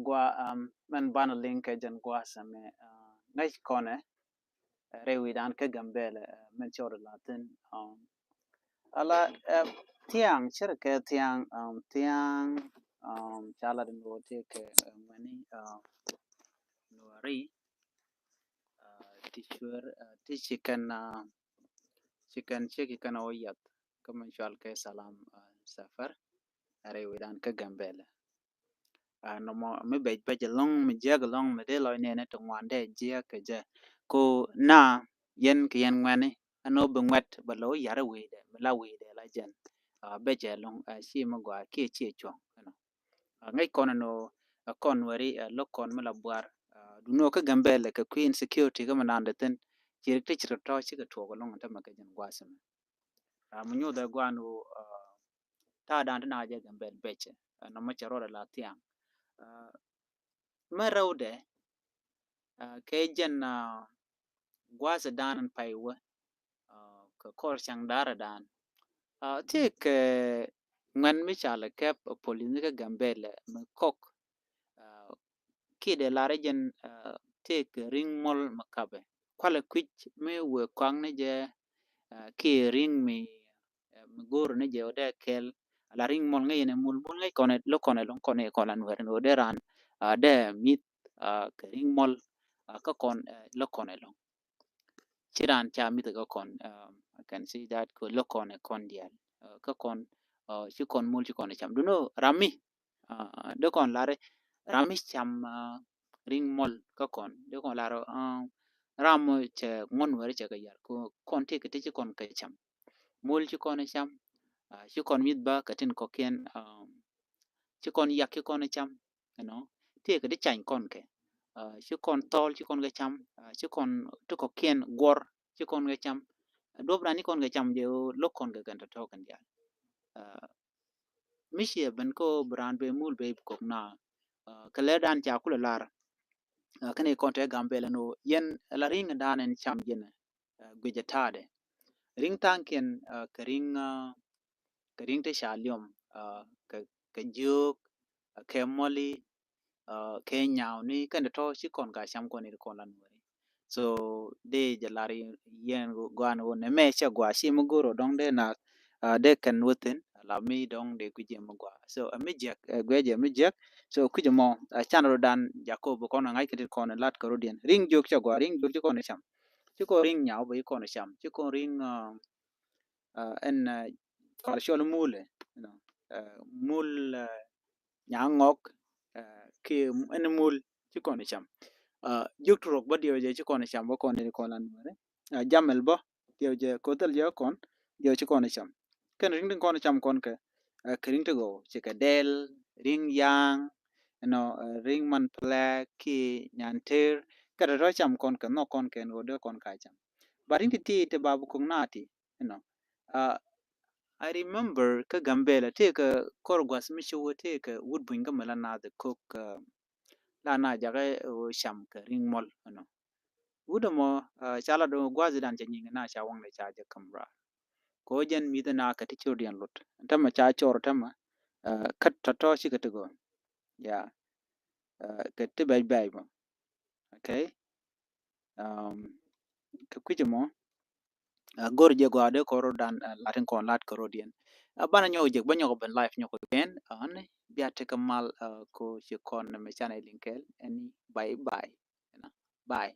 gua man bana link jan gua same ngai kone rewi dan ke gambele men choro latin ala tiang ke tiang chala den wote ke mani nuari tishur chicken cheki kana oyat kaman chal ke salam safar rewi dan ke gambele no mo me be long me jeg long me de lo ne to wande je ke je ko na yen ke yen ngani ano be ngwet ba lo yara we de la we de la jen be je long shi ma gwa ke che chong no ngai kono no kon wari lo kon me la bwar du no ke gambele ke queen security ga manande ten chir te chir to chi ke to ko long ta ma ke jen gwa sam mu nyu da gwa no ta dan na je gambele beche no ma charo la tiang maraude ke jen gwasa danan paiwa ka kor chang dara dan ti ke ngan mi chala ke polini ka gambele me kok ki de lare jen ti ke ring mol makabe kwala kwich me we kwang ne je ki ring mi gor ne je ode kel la ring mol ngai ne mul mul ngai kone lo kone long kone kolan wer no de ran de mit ke ring mol ka kon lo kone long chiran cha mi to kon I can see that ko lo kon e kon dial ka kon chi kon mul chi kon cham du no rami do kon lare rami cham ring mol ka kon do kon laro ram che ngon wer che ga yar ko kon te ke te chi kon ka cham mul chi kon cham chi kon mit ba ka tin ko ken chi kon yak chi kon cham you know te ke de chan kon ke chi kon tol chi kon ga cham chi kon to ko ken gor chi kon ga cham dobra ni kon ga cham je lo kon ga kan to kan ya mishi ben ko bran be mul be ko na kale dan cha kula lar kane kon te gambele no yen la ring dan en cham jene gwe tade ring tanken ka ring te shalyom ka juk ke moli ke nyaw ni kan to chi kon ga cham kon ni kon lan wari so de jalari yen gwan won ne me cha gwa shi mu goro dong de na de kan woten la mi dong de kuje mu gwa so amijek gweje amijek so kuje mo chanro dan jakob kon ngai kiti kon lat ko rodien ring juk cha gwa ring juk kon cham chi ko ring nyaw be kon cham chi ko ring en kar shol mule you know mul nyangok ke en mul chi kon cham juk trok ba dio je chi kon cham ba kon ni kon lan mare jamel bo dio je ko tel je kon dio chi kon cham ken ring din kon cham kon ke ring to go chi ka del ring yang ring man pla ki nyanter ka ro cham kon ke no kon ken go de kon ka cham ba ring ti te babu kong nati you know uh, I remember ka gambela te ka korgwas mi chu te ka wood buinga mala na the cook la na jaga sham ka ring mol wuda mo chala do gwazi dan cha nyinga na cha wang le cha ja kamra ko jen mi da na ka ti chur dian lut tama cha chor tama kat to to shi ka to go ya ka ti bai bai mo okay um ka kuje mo gor je go ade ko ro dan latin kon lat ko rodien bana nyo je banyo ko ben life nyo ko ben an biya te kamal ko shi kon me chana linkel and bye bye bye